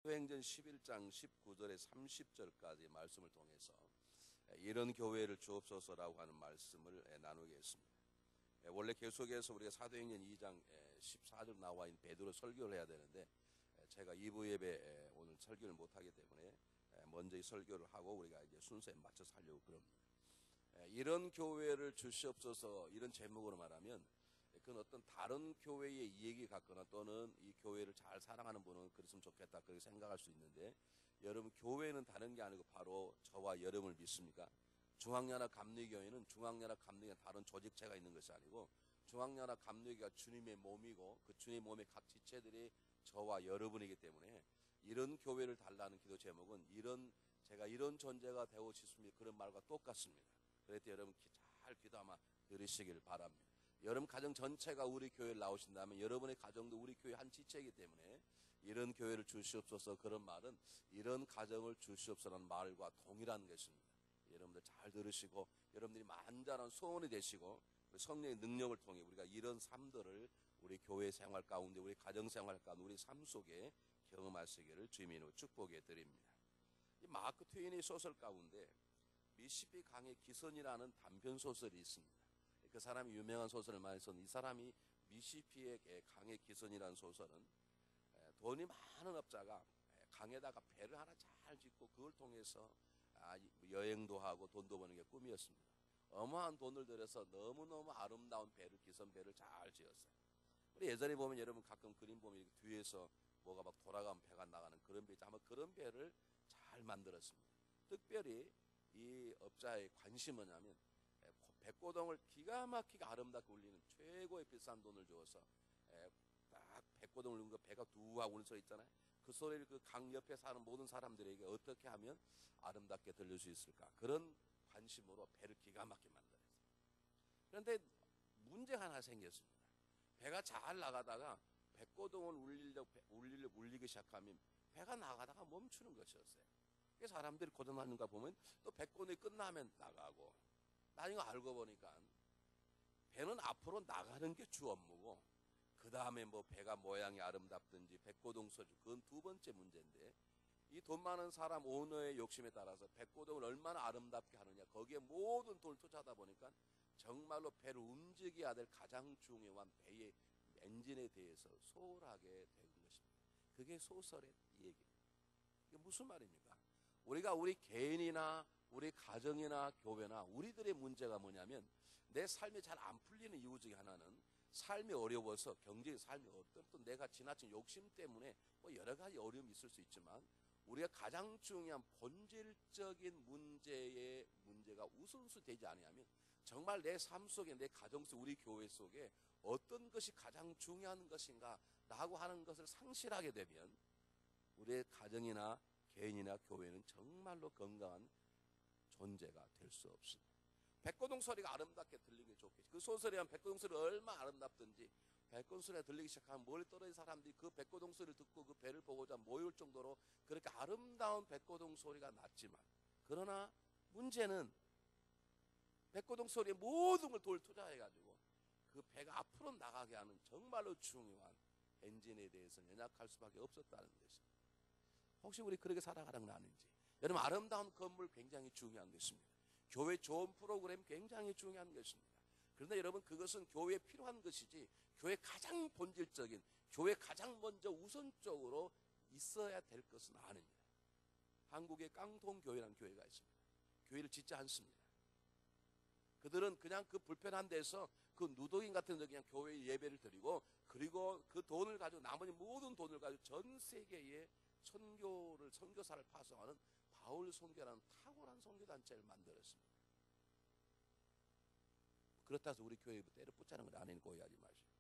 사도행전 11장 19절에 30절까지 말씀을 통해서 이런 교회를 주옵소서라고 하는 말씀을 나누겠습니다. 원래 계속해서 우리가 사도행전 2장 14절 나와 있는 베드로 설교를 해야 되는데 제가 2부 예배 오늘 설교를 못하기 때문에 먼저 이 설교를 하고 우리가 이제 순서에 맞춰서 하려고 그럽니다. 이런 교회를 주시옵소서 이런 제목으로 말하면 그건 어떤 다른 교회의 이야기 같거나 또는 이 교회를 잘 사랑하는 분은 그랬으면 좋겠다 그렇게 생각할 수 있는데, 여러분 교회는 다른 게 아니고 바로 저와 여러분을 믿습니까? 중앙연합 감리교회는 중앙연합 감리교회 다른 조직체가 있는 것이 아니고 중앙연합 감리교회가 주님의 몸이고 그 주님의 몸의 각 지체들이 저와 여러분이기 때문에 이런 교회를 달라는 기도 제목은 제가 이런 존재가 되고 싶습니다 그런 말과 똑같습니다. 그래서 여러분 잘 기도 아마 들으시길 바랍니다. 여러분 가정 전체가 우리 교회를 나오신다면 여러분의 가정도 우리 교회 한 지체이기 때문에 이런 교회를 주시옵소서 그런 말은 이런 가정을 주시옵소서라는 말과 동일한 것입니다. 여러분들 잘 들으시고 여러분들이 만전한 소원이 되시고 성령의 능력을 통해 우리가 이런 삶들을 우리 교회 생활 가운데 우리 가정 생활 가운데 우리 삶 속에 경험하시기를 주님의 이름으로 축복해 드립니다. 이 마크 트웨인의 소설 가운데 미시시피 강의 기선이라는 단편 소설이 있습니다. 그 사람이 유명한 소설을 많이 썼는데 이 사람이 미시시피의 강의 기선이라는 소설은 돈이 많은 업자가 강에다가 배를 하나 잘 짓고 그걸 통해서 여행도 하고 돈도 버는 게 꿈이었습니다. 어마어마한 돈을 들여서 너무너무 아름다운 배를 기선배를 잘 지었어요. 우리 예전에 보면 여러분 가끔 그림 보면 이렇게 뒤에서 뭐가 막 돌아가면 배가 나가는 그런 배, 아마 그런 배를 잘 만들었습니다. 특별히 이 업자의 관심은 뭐냐면 백고동을 기가 막히게 아름답게 울리는 최고의 비싼 돈을 주어서 딱 백고동을 울리는 거 배가 두하고 우는 소리 있잖아요. 그 소리를 그 강 옆에 사는 모든 사람들에게 어떻게 하면 아름답게 들릴 수 있을까, 그런 관심으로 배를 기가 막히게 만들었어요. 그런데 문제가 하나 생겼습니다. 배가 잘 나가다가 백고동을 울리기 시작하면 배가 나가다가 멈추는 것이었어요. 사람들이 고전하는 거 보면 또 백고동이 끝나면 나가고, 나중에 알고 보니까 배는 앞으로 나가는 게 주 업무고 그 다음에 뭐 배가 모양이 아름답든지 백고동 소주, 그건 두 번째 문제인데 이 돈 많은 사람 오너의 욕심에 따라서 백고동을 얼마나 아름답게 하느냐 거기에 모든 돈을 투자하다 보니까 정말로 배를 움직여야 될 가장 중요한 배의 엔진에 대해서 소홀하게 된 것입니다. 그게 소설의 얘기입니다. 이게 무슨 말입니까? 우리가 우리 개인이나 우리 가정이나 교회나 우리들의 문제가 뭐냐면 내 삶이 잘 안 풀리는 이유 중에 하나는 삶이 어려워서, 경제의 삶이 어렵든 또 내가 지나친 욕심 때문에 뭐 여러 가지 어려움이 있을 수 있지만 우리가 가장 중요한 본질적인 문제가 우선순위 되지 않으면 정말 내 삶 속에, 내 가정 속, 우리 교회 속에 어떤 것이 가장 중요한 것인가 라고 하는 것을 상실하게 되면 우리의 가정이나 개인이나 교회는 정말로 건강한 존재가 될 수 없습니다. 백고동 소리가 아름답게 들리기 좋겠지. 그 소설에 한 백고동 소리가 얼마나 아름답든지 백고동 소리가 들리기 시작하면 멀리 떨어진 사람들이 그 백고동 소리를 듣고 그 배를 보고자 모일 정도로 그렇게 아름다운 백고동 소리가 났지만, 그러나 문제는 백고동 소리에 모든 걸 돌 투자해가지고 그 배가 앞으로 나가게 하는 정말로 중요한 엔진에 대해서 연약할 수밖에 없었다는 것입니다. 혹시 우리 그렇게 살아가는 건 아닌지. 여러분, 아름다운 건물 굉장히 중요한 것입니다. 교회 좋은 프로그램 굉장히 중요한 것입니다. 그런데 여러분, 그것은 교회에 필요한 것이지 교회 가장 본질적인, 교회 가장 먼저 우선적으로 있어야 될 것은 아닙니다. 한국에 깡통교회라는 교회가 있습니다. 교회를 짓지 않습니다. 그들은 그냥 그 불편한 데서 그 누더기 같은 데 그냥 교회 예배를 드리고, 그리고 그 돈을 가지고, 나머지 모든 돈을 가지고 전 세계에 선교사를 파송하는 바울 선교라는 탁월한 선교단체를 만들었습니다. 그렇다고 해서 우리 교회에 때려 붙자는 건 아니니까 오해하지 마시고,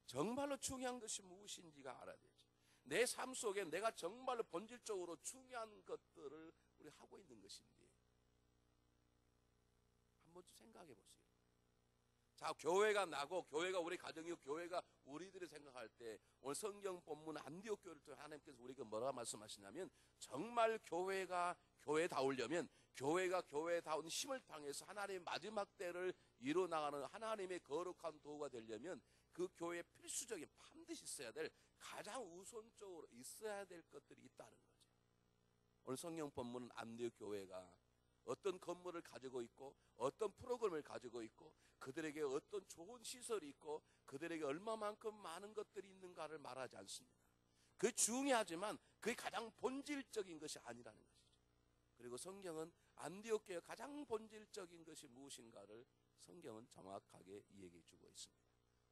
정말로 중요한 것이 무엇인지가 알아야 되지. 내 삶 속에 내가 정말로 본질적으로 중요한 것들을 우리 하고 있는 것인데 한번 생각해 보세요. 자, 교회가 나고 교회가 우리 가정이고 교회가 우리들이 생각할 때 오늘 성경 본문 안디옥 교회를 통해 하나님께서 우리가 뭐라 말씀하시냐면, 정말 교회가 교회다우려면, 교회가 교회다운 힘을 당해서 하나님의 마지막 때를 이뤄나가는 하나님의 거룩한 도구가 되려면 그 교회에 필수적인 반드시 있어야 될 가장 우선적으로 있어야 될 것들이 있다는 거죠. 오늘 성경 본문은 안디옥 교회가 어떤 건물을 가지고 있고 어떤 프로그램을 가지고 있고 그들에게 어떤 좋은 시설이 있고 그들에게 얼마만큼 많은 것들이 있는가를 말하지 않습니다. 그게 중요하지만 그게 가장 본질적인 것이 아니라는 것이죠. 그리고 성경은 안디옥 교회의 가장 본질적인 것이 무엇인가를 성경은 정확하게 이야기해 주고 있습니다.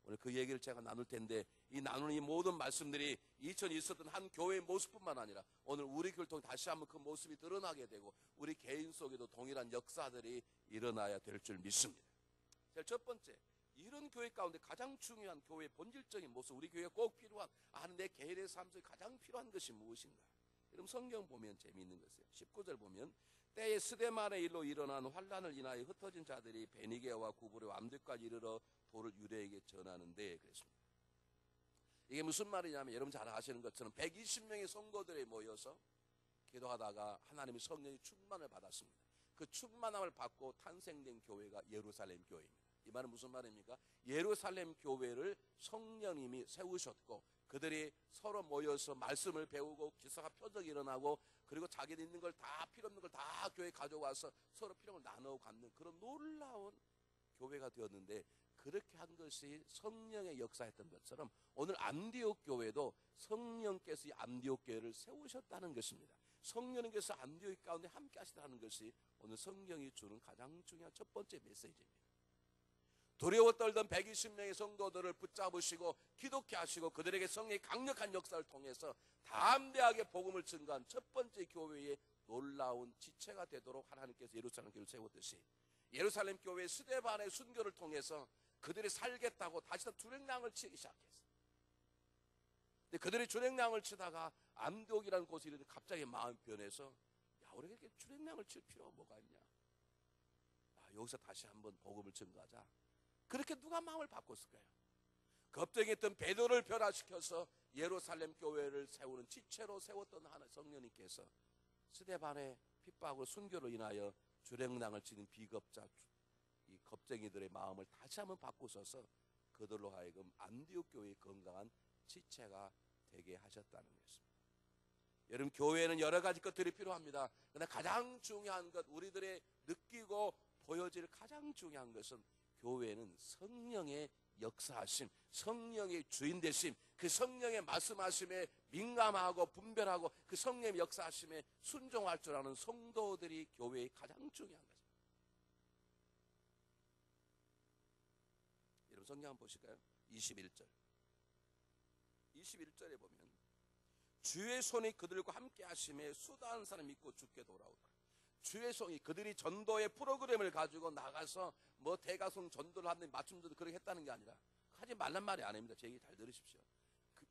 오늘 그 얘기를 제가 나눌 텐데 이 나누는 이 모든 말씀들이 이전에 있었던 한 교회의 모습뿐만 아니라 오늘 우리 교회를 통해 다시 한번 그 모습이 드러나게 되고 우리 개인 속에도 동일한 역사들이 일어나야 될 줄 믿습니다. 제일 첫 번째, 이런 교회 가운데 가장 중요한 교회의 본질적인 모습, 우리 교회에 꼭 필요한 내 개인의 삶 속에 가장 필요한 것이 무엇인가? 여러분 성경 보면 재미있는 것이에요. 19절 보면 때에 스데반의 일로 일어난 환란을 인하여 흩어진 자들이 베니게와 구브르 암들까지 이르러 도를 유대에게 전하는데 그랬습니다. 이게 무슨 말이냐면 여러분 잘 아시는 것처럼 120명의 성도들이 모여서 기도하다가 하나님의 성령의 충만을 받았습니다. 그 충만함을 받고 탄생된 교회가 예루살렘 교회입니다. 이 말은 무슨 말입니까? 예루살렘 교회를 성령님이 세우셨고 그들이 서로 모여서 말씀을 배우고 기사가 표적이 일어나고 그리고 자기들 있는 걸 다 필요 없는 걸 다 교회에 가져와서 서로 필요를 나누어 갖는 그런 놀라운 교회가 되었는데 그렇게 한 것이 성령의 역사였던 것처럼 오늘 안디옥 교회도 성령께서 이 안디옥 교회를 세우셨다는 것입니다. 성령님께서 안디옥 가운데 함께 하시다는 것이 오늘 성경이 주는 가장 중요한 첫 번째 메시지입니다. 두려워 떨던 120명의 성도들을 붙잡으시고 기독케 하시고 그들에게 성령의 강력한 역사를 통해서 담대하게 복음을 증거한 첫 번째 교회의 놀라운 지체가 되도록 하나님께서 예루살렘 교회를 세웠듯이 예루살렘 교회의 스데반의 순교를 통해서 그들이 살겠다고 다시 주랭랑을 치기 시작했어요. 근데 그들이 주랭랑을 치다가 안디옥이라는 곳에 이르는데 갑자기 마음이 변해서 우리가 이렇게 주랭랑을 칠 필요가 뭐가 있냐. 여기서 다시 한번 복음을 증거하자. 그렇게 누가 마음을 바꿨을까요? 겁쟁했던 베드로를 변화시켜서 예루살렘 교회를 세우는 지체로 세웠던 하나 성령님께서 스데반의 핍박으로 순교로 인하여 주랭랑을 치는 비겁자 이 겁쟁이들의 마음을 다시 한번 바꾸셔서 그들로 하여금 안디옥 교회의 건강한 지체가 되게 하셨다는 것입니다. 여러분 교회는 여러 가지 것들이 필요합니다. 그러나 가장 중요한 것 우리들의 느끼고 보여질 가장 중요한 것은 교회는 성령의 역사하심, 성령의 주인 되심, 그 성령의 말씀하심에 민감하고 분별하고 그 성령의 역사하심에 순종할 줄 아는 성도들이 교회의 가장 중요한 것입니다. 여러분 성경 한번 보실까요? 21절. 21절에 보면 주의 손이 그들과 함께 하심에 수다한 사람 믿고 죽게 돌아오더라. 주의 손이 그들이 전도의 프로그램을 가지고 나가서 뭐 대가성 전도를 하는 맞춤전도 그렇게 했다는 게 아니라 하지 말란 말이 아닙니다. 제 얘기 잘 들으십시오.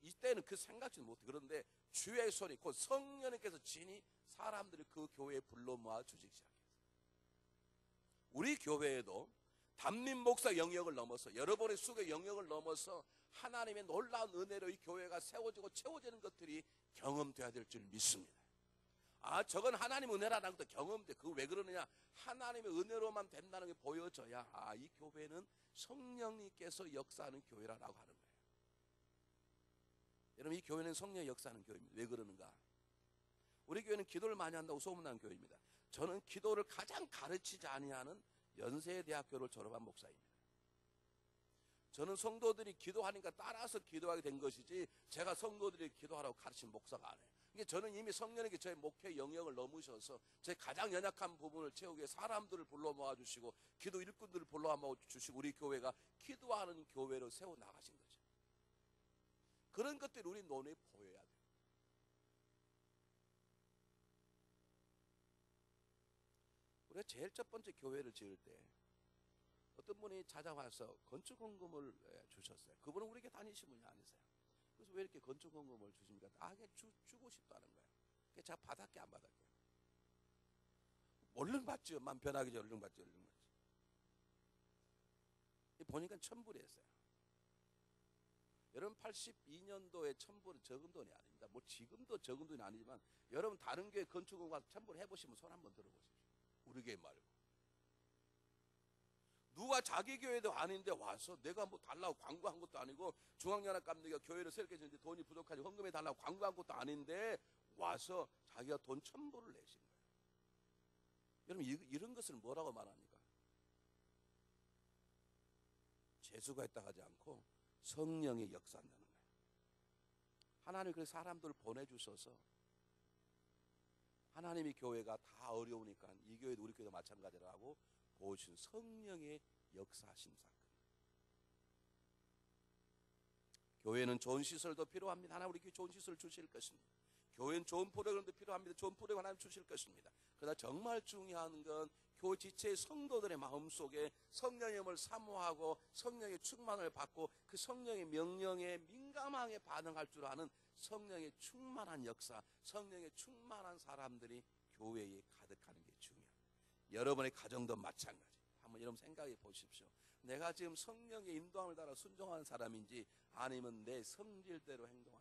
이때는 그 생각지도 못해. 그런데 주의 손이 곧 성령님께서 진히 사람들을 그 교회에 불러 모아 주시기 시작했어요. 우리 교회에도 담임 목사 영역을 넘어서 여러분의 수교 영역을 넘어서 하나님의 놀라운 은혜로 이 교회가 세워지고 채워지는 것들이 경험돼야 될 줄 믿습니다. 저건 하나님의 은혜라는 것도 경험돼. 그거 왜 그러느냐? 하나님의 은혜로만 된다는 게 보여져야 이 교회는 성령님께서 역사하는 교회라고 하는 거예요. 여러분 이 교회는 성령의 역사하는 교회입니다. 왜 그러는가? 우리 교회는 기도를 많이 한다고 소문난 교회입니다. 저는 기도를 가장 가르치지 아니하는 연세대학교를 졸업한 목사입니다. 저는 성도들이 기도하니까 따라서 기도하게 된 것이지 제가 성도들이 기도하라고 가르친 목사가 아니에요. 이게 저는 이미 성령님께 저의 목회 영역을 넘으셔서 제 가장 연약한 부분을 채우기 위해 사람들을 불러 모아주시고 기도 일꾼들을 불러 모아주시고 우리 교회가 기도하는 교회로 세워나가신 거죠. 그런 것들이 우리 눈에 보여야 돼요. 우리가 제일 첫 번째 교회를 지을 때 어떤 분이 찾아와서 건축헌금을 주셨어요. 그분은 우리 교회 다니신 분이 아니세요. 그래서 왜 이렇게 건축헌금을 주십니까? 이게 주고 싶다는 거예요. 그래서 제가 받았게 안 받았게. 얼른 받죠. 맘 편하게 얼른 받죠. 얼른 받죠. 보니까 1,000불이었어요. 여러분 82년도에 1,000불은 적은 돈이 아닙니다. 뭐 지금도 적은 돈이 아니지만 여러분 다른 교회 건축헌금 가서 1,000불 해보시면 손 한번 들어보십시오. 우리 교회 말고. 누가 자기 교회도 아닌데 와서 내가 뭐 달라고 광고한 것도 아니고 중앙연합 감독이가 교회를 새롭게 짓는데 돈이 부족하지 헌금해 달라고 광고한 것도 아닌데 와서 자기가 돈 1,000불을 내신 거예요. 여러분 이런 것을 뭐라고 말합니까? 재수가 있다 하지 않고 성령의 역사한다는 거예요. 하나님이 그 사람들을 보내주셔서 하나님이 교회가 다 어려우니까 이 교회도 우리 교회도 마찬가지라고 보여주신 성령의 역사하심 사건. 교회는 좋은 시설도 필요합니다. 하나님 우리 교회 좋은 시설 주실 것입니다. 교회는 좋은 프로그램도 필요합니다. 좋은 프로그램 하나님 주실 것입니다. 그러나 정말 중요한 건 교회 지체의 성도들의 마음속에 성령의 힘을 사모하고 성령의 충만을 받고 그 성령의 명령에 민감하게 반응할 줄 아는 성령의 충만한 역사, 성령의 충만한 사람들이 교회에 가득하는 게 중요해요. 여러분의 가정도 마찬가지. 한번 여러분 생각해 보십시오. 내가 지금 성령의 인도함을 따라 순종하는 사람인지 아니면 내 성질대로 행동하는